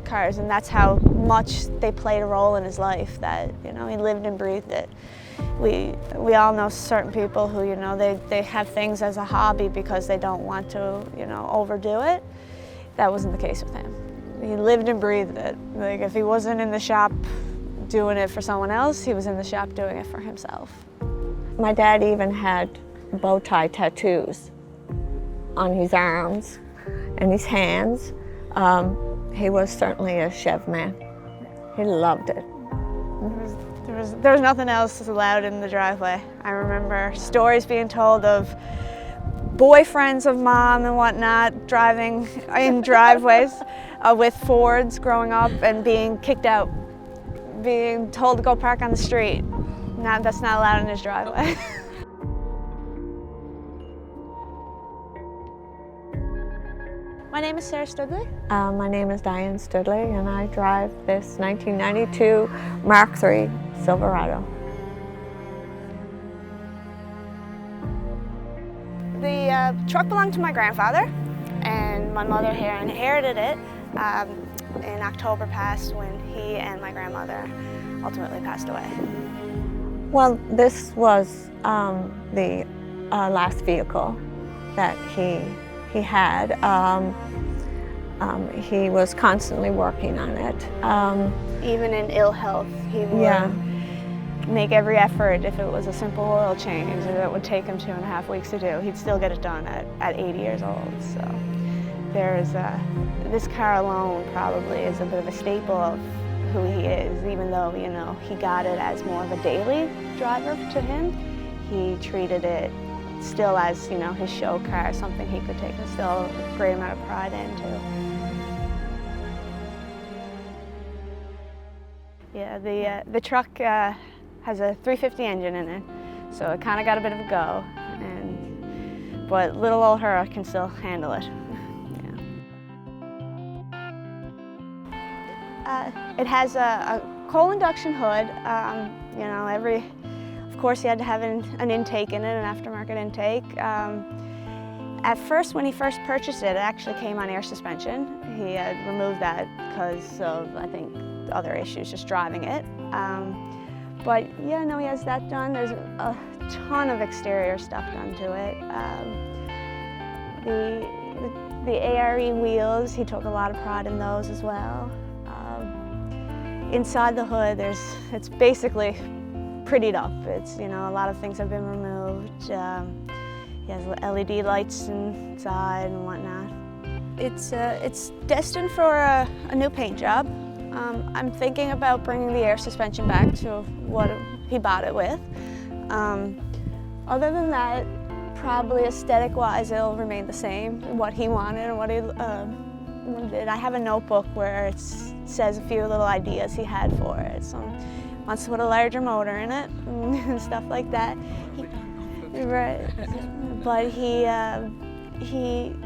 cars, and that's how much they played a role in his life, that, you know, he lived and breathed it. We all know certain people who, you know, they have things as a hobby because they don't want to, you know, overdo it. That wasn't the case with him. He lived and breathed it. Like, if he wasn't in the shop doing it for someone else, he was in the shop doing it for himself. My dad even had bow tie tattoos on his arms and his hands. He was certainly a Chev man. He loved it. There was nothing else allowed in the driveway. I remember stories being told of boyfriends of Mom and whatnot driving in driveways with Fords growing up and being kicked out, being told to go park on the street. That's not allowed in his driveway. My name is Sarah Stoodley. My name is Diane Stoodley, and I drive this 1992 Mark III Silverado. The truck belonged to my grandfather, and my mother here inherited it in October past, when he and my grandmother ultimately passed away. Well, this was the last vehicle that he had. He was constantly working on it. Even in ill health, he would make every effort. If it was a simple oil change that would take him 2.5 weeks to do, he'd still get it done at 80 years old. So there's this car alone probably is a bit of a staple of who he is, even though, you know, he got it as more of a daily driver to him. He treated it still as, you know, his show car, something he could take still a great amount of pride into. Yeah, the truck has a 350 engine in it, so it kind of got a bit of a go, but little old her can still handle it. It has a coal induction hood. You know, of course, he had to have an intake in it, an aftermarket intake. At first, when he first purchased it, it actually came on air suspension. He had removed that because of, I think, other issues just driving it. But yeah, no, he has that done. There's a ton of exterior stuff done to it. The ARE wheels, he took a lot of pride in those as well. Inside the hood, it's basically prettied up. It's, you know, a lot of things have been removed. He has LED lights inside and whatnot. It's destined for a new paint job. I'm thinking about bringing the air suspension back to what he bought it with. Other than that, probably aesthetic-wise, it'll remain the same, what he wanted and what he did. I have a notebook where it says a few little ideas he had for it. So wants to put a larger motor in it and stuff like that. Right. But he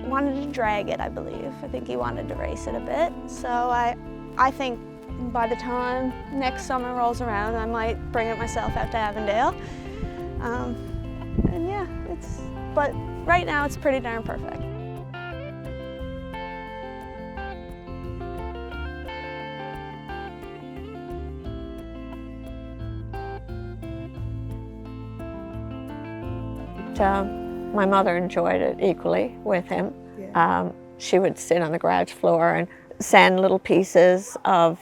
wanted to drag it, I believe. I think he wanted to race it a bit. So I think by the time next summer rolls around, I might bring it myself out to Avondale. And yeah, but right now it's pretty darn perfect. My mother enjoyed it equally with him. Yeah. She would sit on the garage floor and send little pieces of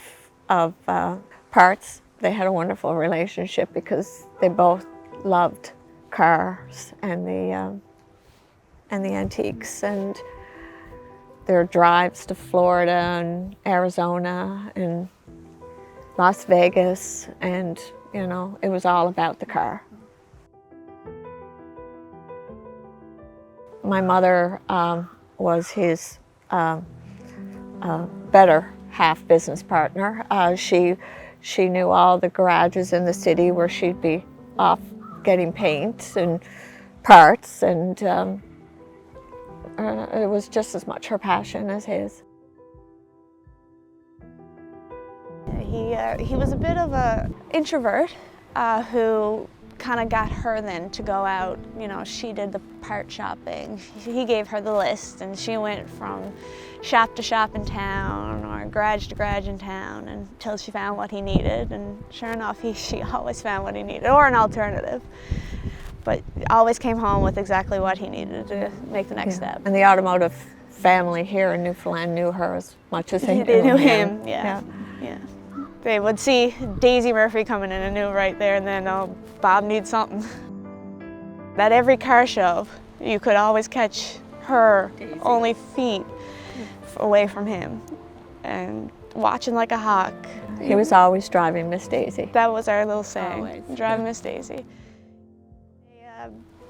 parts. They had a wonderful relationship because they both loved cars and the antiques, and their drives to Florida and Arizona and Las Vegas, and you know, it was all about the car. My mother was his better half business partner. She knew all the garages in the city where she'd be off getting paint and parts, and it was just as much her passion as his. He was a bit of an introvert who kind of got her then to go out. You know, she did the part shopping. He gave her the list, and she went from shop to shop in town or garage to garage in town until she found what he needed. And sure enough, she always found what he needed, or an alternative. But always came home with exactly what he needed to make the next step. And the Automotive family here in Newfoundland knew her as much as they knew him. Yeah. They would see Daisy Murphy coming in and knew right there and then, oh, Bob needs something. At every car show, you could always catch her Daisy. Only feet away from him and watching like a hawk. He was always driving Miss Daisy. That was our little saying, always. Driving Miss Daisy.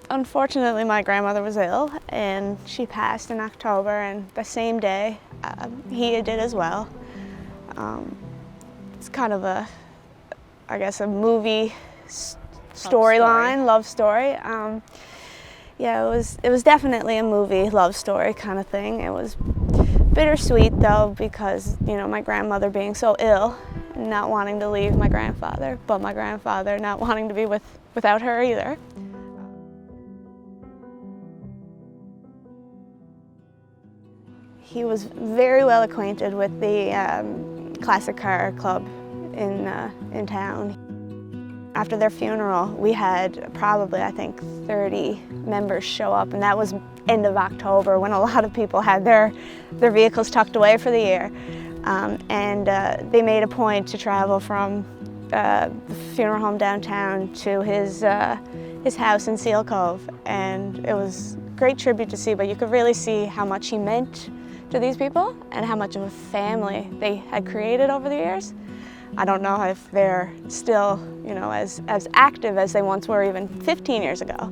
Unfortunately, my grandmother was ill and she passed in October, and the same day he did as well. It's kind of a, I guess, a movie storyline, love story. Yeah, it was definitely a movie love story kind of thing. It was bittersweet though, because, you know, my grandmother being so ill, not wanting to leave my grandfather, but my grandfather not wanting to be without her either. He was very well acquainted with the classic car club in town. After their funeral, we had probably, I think, 30 members show up, and that was end of October when a lot of people had their vehicles tucked away for the year. They made a point to travel from the funeral home downtown to his house in Seal Cove, and it was a great tribute to see, but you could really see how much he meant to these people and how much of a family they had created over the years. I don't know if they're still, you know, as active as they once were even 15 years ago,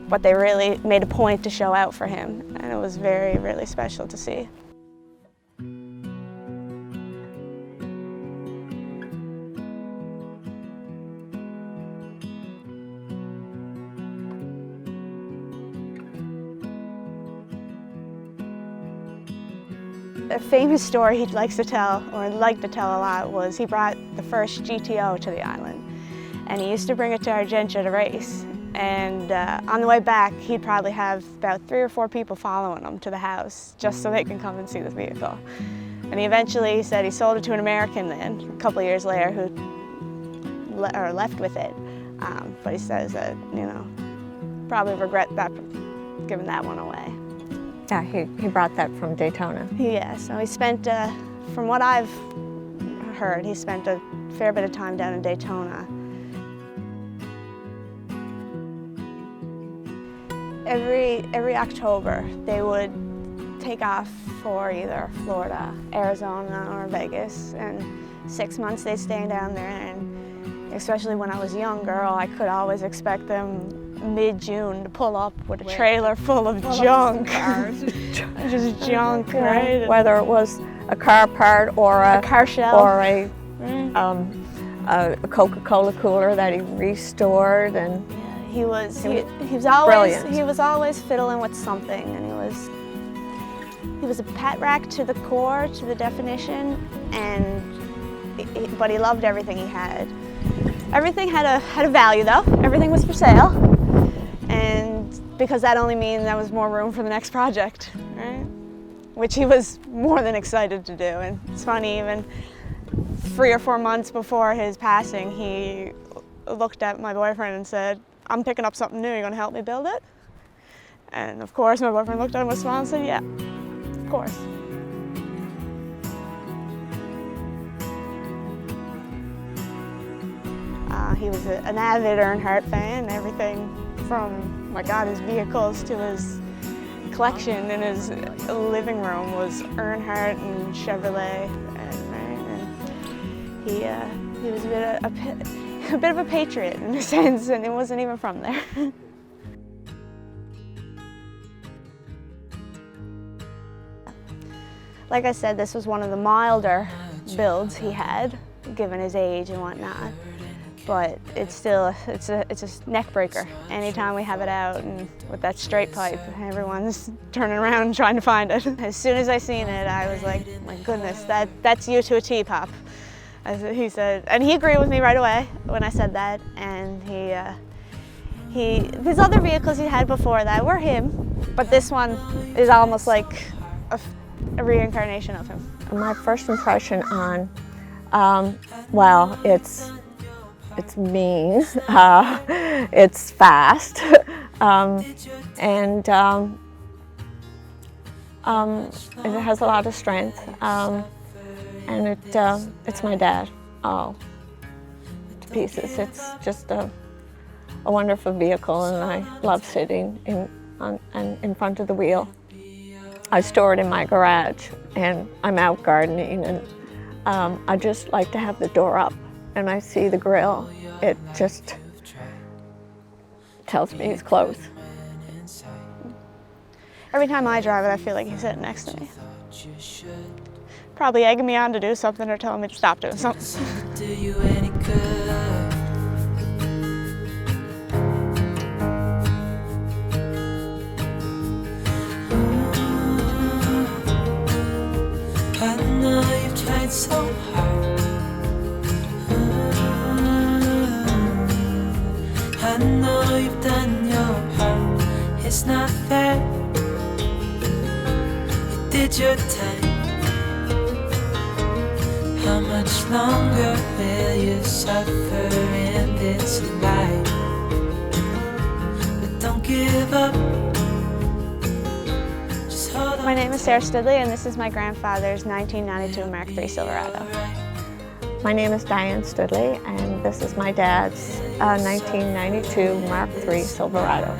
but they really made a point to show out for him, and it was very, really special to see. A famous story he likes to tell, or liked to tell a lot, was he brought the first GTO to the island. And he used to bring it to Argentia to race. And on the way back, he'd probably have about 3 or 4 people following him to the house, just so they can come and see the vehicle. And he eventually said he sold it to an American then, a couple of years later, who left with it. But he says that, you know, probably regret that, giving that one away. Yeah, he brought that from Daytona. Yeah, so he spent, from what I've heard, he spent a fair bit of time down in Daytona. Every October, they would take off for either Florida, Arizona, or Vegas, and 6 months they'd stay down there, and especially when I was a young girl, I could always expect them mid-June to pull up with a trailer full of junk. Just junk, right? Whether it was a car part or a car shell or a Coca-Cola cooler that he restored, and he was always fiddling with something, and he was a pet rack to the core, to the definition, but he loved everything he had. Everything had a value though. Everything was for sale. And because that only means there was more room for the next project, right? Which he was more than excited to do. And it's funny, even 3 or 4 months before his passing, he looked at my boyfriend and said, "I'm picking up something new, you gonna help me build it?" And of course, my boyfriend looked at him with a smile and said, "Yeah, of course." He was an avid Earnhardt fan. Everything from, my God, his vehicles to his collection in his living room was Earnhardt and Chevrolet, and he was a bit of a patriot in a sense, and it wasn't even from there. Like I said, this was one of the milder builds he had, given his age and whatnot. But it's still, it's a neck breaker. Anytime we have it out and with that straight pipe, everyone's turning around and trying to find it. As soon as I seen it, I was like, my goodness, that's you to a T, Pop. He said, and he agreed with me right away when I said that, and These other vehicles he had before that were him, but this one is almost like a reincarnation of him. My first impression on, well, it's mean, it's fast, and it has a lot of strength, and it's my dad all to pieces. It's just a wonderful vehicle, and I love sitting in front of the wheel. I store it in my garage, and I'm out gardening, and I just like to have the door up, and I see the grill. It just tells me he's close. Every time I drive it, I feel like he's sitting next to me. Probably egging me on to do something or telling me to stop doing something. I know you've tried so hard. I know you've done your part. It's not fair. You did your time. How much longer will you suffer in this life? But don't give up. My name is Sarah Stoodley, and this is my grandfather's 1992 Mark III Silverado. My name is Diane Stoodley, and this is my dad's 1992 Mark III Silverado.